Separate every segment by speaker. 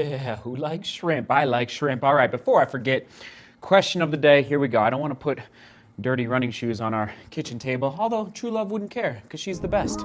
Speaker 1: Yeah, who likes shrimp? I like shrimp. All right, before I forget, question of the day, here we go. I don't want to put dirty running shoes on our kitchen table, although True Love wouldn't care, because she's the best.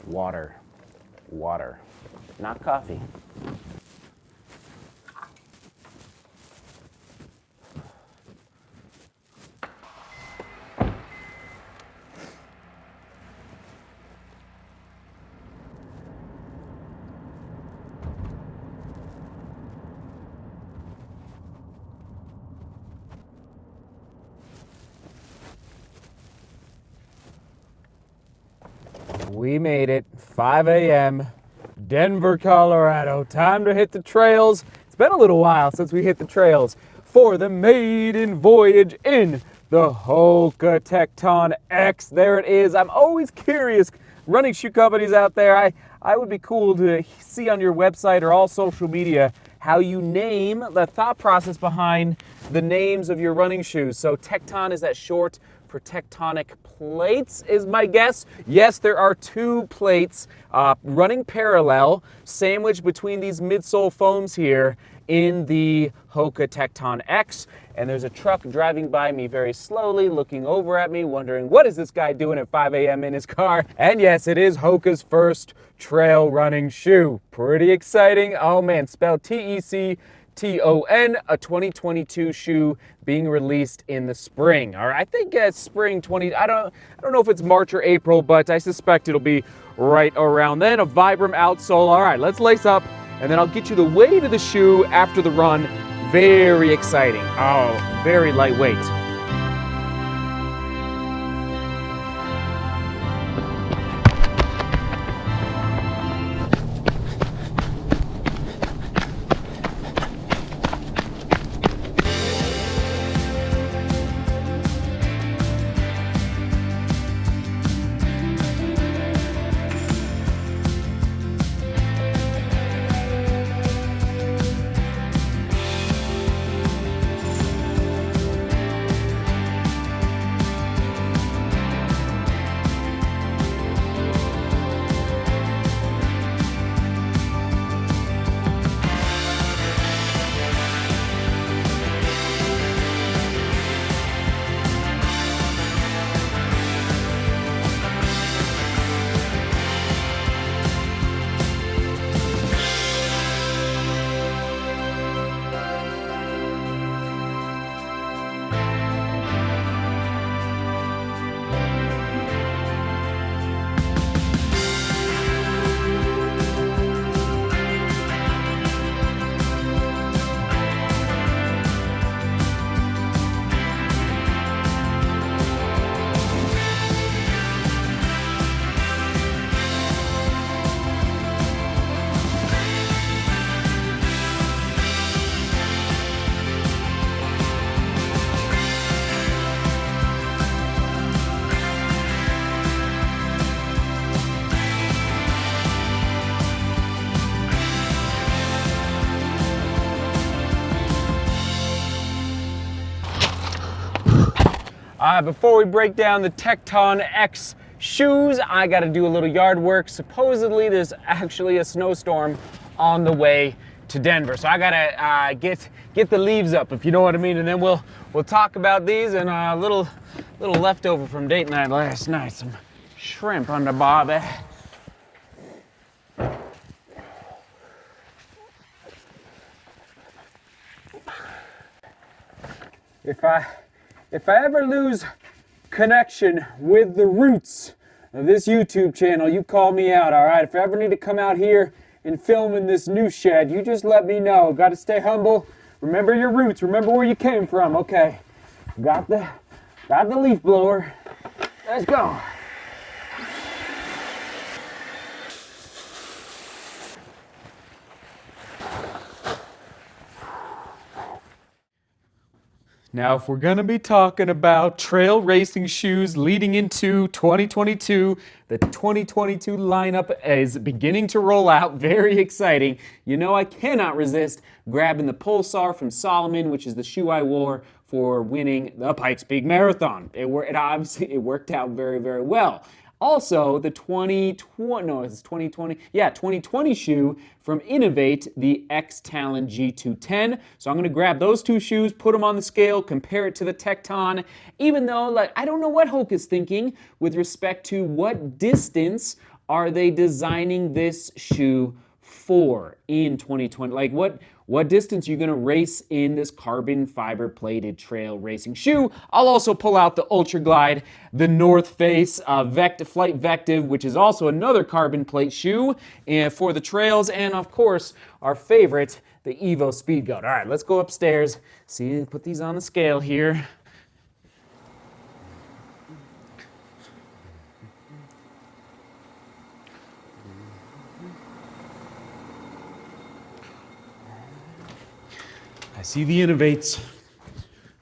Speaker 1: Water. Water. Not coffee. We made it, 5 a.m., Denver, Colorado. Time to hit the trails. It's been a little while since we hit the trails for the maiden voyage in the HOKA Tecton X. There it is. I'm always curious, running shoe companies out there, I would be cool to see on your website or all social media how you name, the thought process behind the names of your running shoes. So Tecton, is that short for tectonic plates, is my guess? Yes, there are two plates running parallel, sandwiched between these midsole foams here in the HOKA Tecton X. And there's a truck driving by me very slowly, looking over at me, wondering, what is this guy doing at 5 a.m. in his car? And yes, it is HOKA's first trail running shoe. Pretty exciting. Oh man, spelled Tecton, a 2022 shoe being released in the spring. All right, I think it's spring 20. I don't know if it's March or April, but I suspect it'll be right around then. A Vibram outsole. All right, let's lace up, and then I'll get you the weight of the shoe after the run. Very exciting. Oh, very lightweight. Before we break down the Tecton X shoes, I got to do a little yard work. Supposedly, there's actually a snowstorm on the way to Denver, so I gotta get the leaves up, if you know what I mean, and then we'll talk about these and a little leftover from date night last night, some shrimp on the barbie. If I ever lose connection with the roots of this YouTube channel, you call me out, all right? If I ever need to come out here and film in this new shed, you just let me know. Got to stay humble. Remember your roots. Remember where you came from. Okay, got the leaf blower. Let's go. Now, if we're going to be talking about trail racing shoes leading into 2022, the 2022 lineup is beginning to roll out. Very exciting. You know, I cannot resist grabbing the Pulsar from Salomon, which is the shoe I wore for winning the Pikes Peak Marathon. It worked out very, very well. Also, the 2020 shoe from Innovate, the X Talon G210. So I'm going to grab those two shoes, put them on the scale, compare it to the Tecton, even though I don't know what HOKA's thinking with respect to what distance are they designing this shoe for in 2020. Like what distance are you going to race in this carbon fiber plated trail racing shoe? I'll also pull out the Ultra Glide, the North Face Flight Vective, which is also another carbon plate shoe for the trails, and of course our favorite, the Evo Speed Goat. All right, let's go upstairs. See, put these on the scale here. I see the Innovates.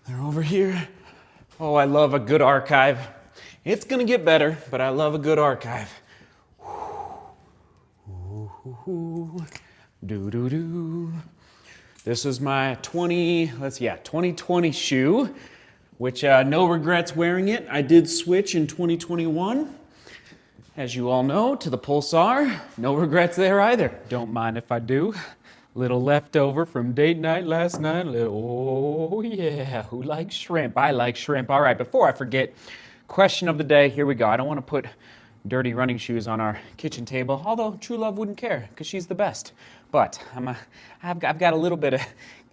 Speaker 1: They're over here. Oh, I love a good archive. It's gonna get better, but I love a good archive. Do. This is my 2020 shoe, which no regrets wearing it. I did switch in 2021, as you all know, to the Pulsar. No regrets there either. Don't mind if I do. Little leftover from date night last night. Oh yeah, who likes shrimp? I like shrimp. All right, before I forget, question of the day. Here we go. I don't want to put dirty running shoes on our kitchen table, although True Love wouldn't care because she's the best. But I've got a little bit of,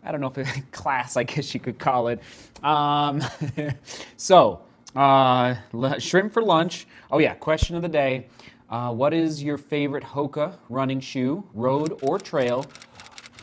Speaker 1: I don't know if it's class, I guess you could call it. Shrimp for lunch. Oh yeah, question of the day. What is your favorite HOKA running shoe, road or trail,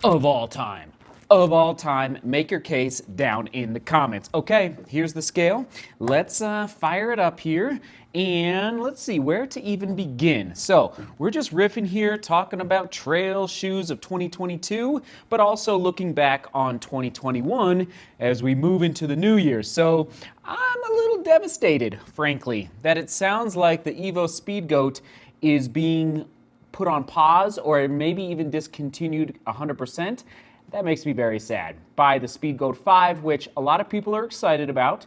Speaker 1: of all time? Of all time, make your case down in the comments. Okay, here's the scale. Let's fire it up here, and let's see where to even begin. So we're just riffing here, talking about trail shoes of 2022, but also looking back on 2021 as we move into the new year. So I'm a little devastated, frankly, that it sounds like the Evo Speed Goat is being put on pause or maybe even discontinued 100%. That makes me very sad. By the Speed Goat 5, which a lot of people are excited about,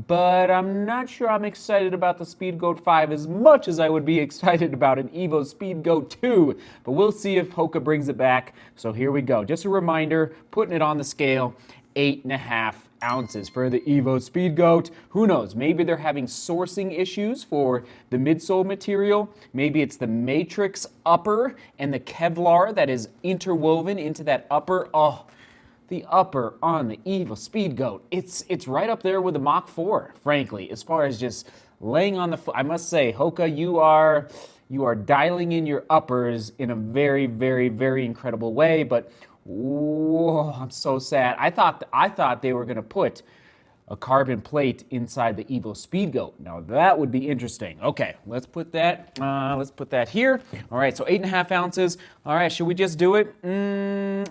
Speaker 1: but I'm not sure I'm excited about the Speed Goat 5 as much as I would be excited about an Evo Speed Goat 2. But we'll see if HOKA brings it back. So here we go. Just a reminder, putting it on the scale, 8.5 ounces for the Evo Speed Goat. Who knows? Maybe they're having sourcing issues for the midsole material. Maybe it's the matrix upper and the Kevlar that is interwoven into that upper. Oh, the upper on the Evo Speed Goat. It's right up there with the Mach 4, frankly, as far as just laying on the foot. I must say, HOKA, you are dialing in your uppers in a very, very, very incredible way, but whoa, I'm so sad. I thought they were going to put a carbon plate inside the Evo Speed Goat. Now that would be interesting. Okay, let's put that here. All right, so 8.5 ounces. All right, should we just do it?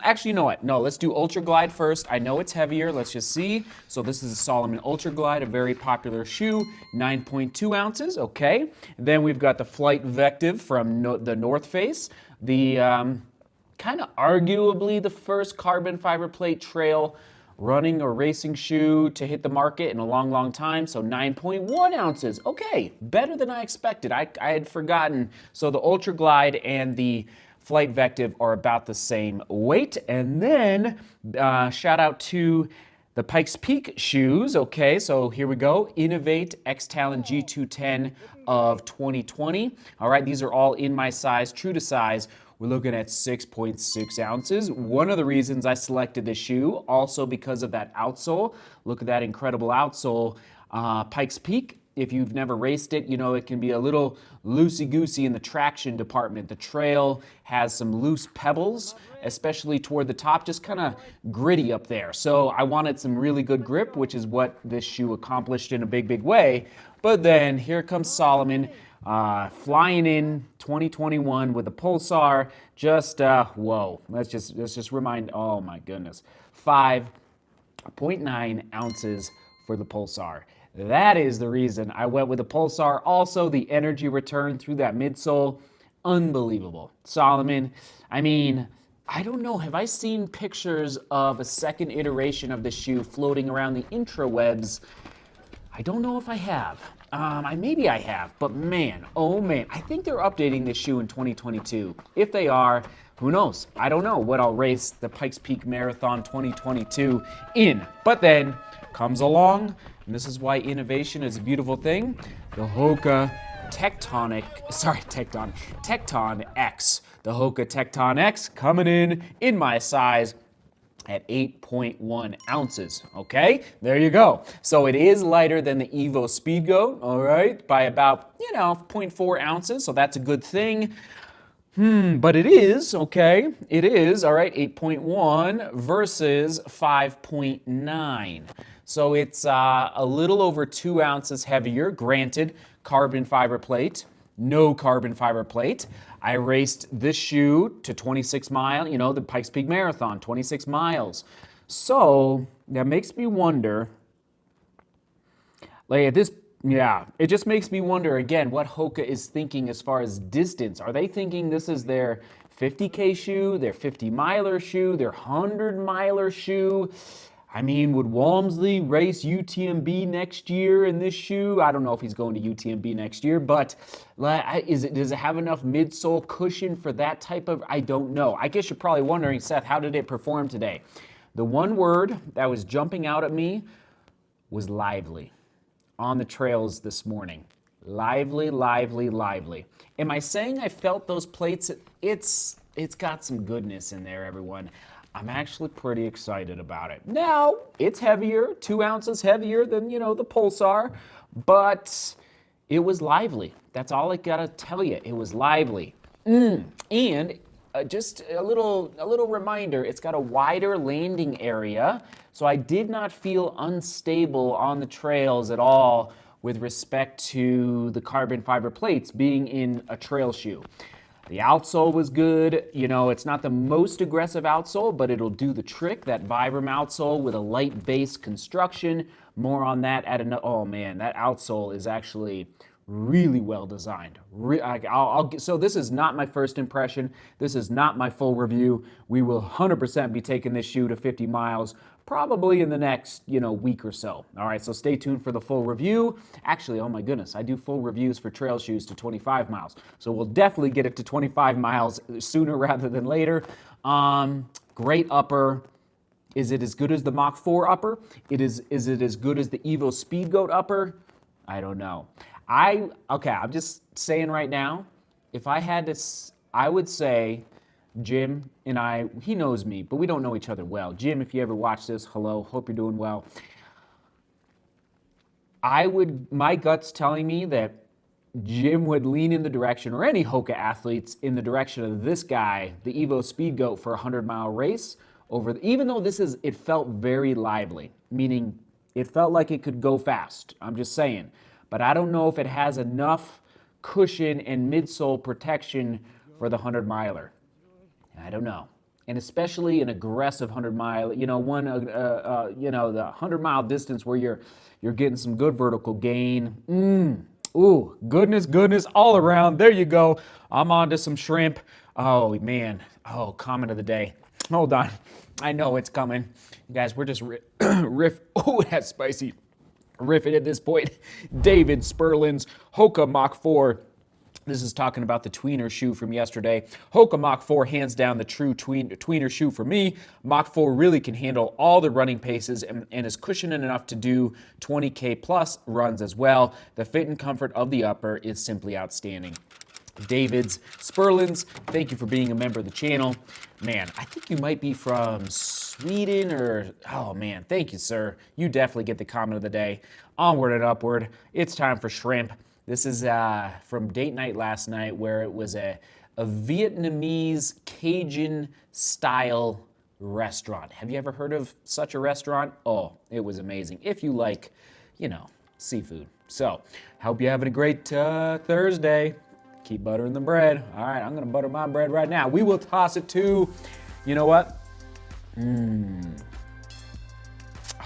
Speaker 1: Actually, you know what? No, let's do Ultra Glide first. I know it's heavier. Let's just see. So this is a Salomon Ultra Glide, a very popular shoe, 9.2 ounces. Okay, then we've got the Flight Vective from the North Face. The kind of arguably the first carbon fiber plate trail running or racing shoe to hit the market in a long, long time. So 9.1 ounces. Okay, better than I expected. I had forgotten. So the Ultra Glide and the Flight Vective are about the same weight. And then shout out to the Pikes Peak shoes. Okay, so here we go. Innovate X Talon G210 of 2020. All right, these are all in my size, true to size. We're looking at 6.6 ounces. One of the reasons I selected this shoe, also because of that outsole. Look at that incredible outsole. Pikes Peak, if you've never raced it, you know it can be a little loosey-goosey in the traction department. The trail has some loose pebbles, especially toward the top, just kind of gritty up there. So I wanted some really good grip, which is what this shoe accomplished in a big, big way. But then here comes Solomon, flying in 2021 with a Pulsar. Just whoa! Let's just remind. Oh my goodness, 5.9 ounces for the Pulsar. That is the reason I went with the Pulsar. Also, the energy return through that midsole, unbelievable. Solomon, I mean, I don't know. Have I seen pictures of a second iteration of the shoe floating around the intrawebs? I don't know if I have. Maybe I have, but man, oh man, I think they're updating this shoe in 2022. If they are, who knows? I don't know what I'll race the Pikes Peak Marathon 2022 in. But then comes along, and this is why innovation is a beautiful thing, the HOKA Tecton X. The HOKA Tecton X coming in my size at 8.1 ounces, okay? There you go. So it is lighter than the Evo Speedgoat, all right, by about, 0.4 ounces, so that's a good thing. But it is, okay, it is, all right, 8.1 versus 5.9. So it's a little over 2 ounces heavier, granted, carbon fiber plate, no carbon fiber plate. I raced this shoe to 26 miles, the Pikes Peak Marathon, 26 miles. So that makes me wonder, it just makes me wonder again what HOKA is thinking as far as distance. Are they thinking this is their 50K shoe, their 50-miler shoe, their 100-miler shoe? I mean, would Walmsley race UTMB next year in this shoe? I don't know if he's going to UTMB next year, but does it have enough midsole cushion for that type of, I don't know. I guess you're probably wondering, Seth, how did it perform today? The one word that was jumping out at me was lively on the trails this morning. Lively, lively, lively. Am I saying I felt those plates? It's got some goodness in there, everyone. I'm actually pretty excited about it. Now, it's heavier, 2 ounces heavier than, the Pulsar, but it was lively. That's all I gotta tell you. It was lively. And just a little reminder, it's got a wider landing area, so I did not feel unstable on the trails at all with respect to the carbon fiber plates being in a trail shoe. The outsole was good. It's not the most aggressive outsole, but it'll do the trick. That Vibram outsole with a light base construction. More on that oh man, that outsole is actually really well designed. So this is not my first impression. This is not my full review. We will 100% be taking this shoe to 50 miles probably in the next, week or so. All right, so stay tuned for the full review. Actually, oh my goodness, I do full reviews for trail shoes to 25 miles. So we'll definitely get it to 25 miles sooner rather than later. Great upper. Is it as good as the Mach 4 upper? Is it as good as the Evo Speedgoat upper? I don't know. I'm just saying right now, if I had to, I would say Jim and I, he knows me, but we don't know each other well. Jim, if you ever watch this, hello, hope you're doing well. My gut's telling me that Jim would lean in the direction, or any HOKA athletes, in the direction of this guy, the Evo Speedgoat for a 100-mile race, even though it felt very lively, meaning it felt like it could go fast. I'm just saying. But I don't know if it has enough cushion and midsole protection for the 100-miler. I don't know. And especially an aggressive 100-mile, the 100-mile distance where you're getting some good vertical gain. Ooh, goodness all around. There you go. I'm on to some shrimp. Oh, man. Oh, comment of the day. Hold on. I know it's coming. You guys, we're just riff. Oh, that's spicy. Riffing at this point. David Sperlin's HOKA Mach 4. This is talking about the tweener shoe from yesterday. HOKA Mach 4, hands down the true tweener shoe for me. Mach 4 really can handle all the running paces and is cushioned enough to do 20K plus runs as well. The fit and comfort of the upper is simply outstanding. David's Sperlins, thank you for being a member of the channel. Man, I think you might be from Sweden or, oh man, thank you, sir. You definitely get the comment of the day. Onward and upward, it's time for shrimp. This is from date night last night where it was a Vietnamese Cajun style restaurant. Have you ever heard of such a restaurant? Oh, it was amazing. If you like, seafood. So, hope you're having a great Thursday. Keep buttering the bread. All right, I'm gonna butter my bread right now. We will toss it to, you know what?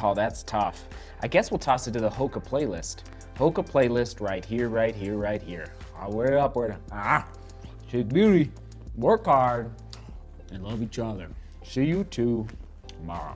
Speaker 1: Oh, that's tough. I guess we'll toss it to the HOKA playlist. HOKA playlist right here, right here, right here. Onward, upward. Shake beauty, work hard, and love each other. See you tomorrow.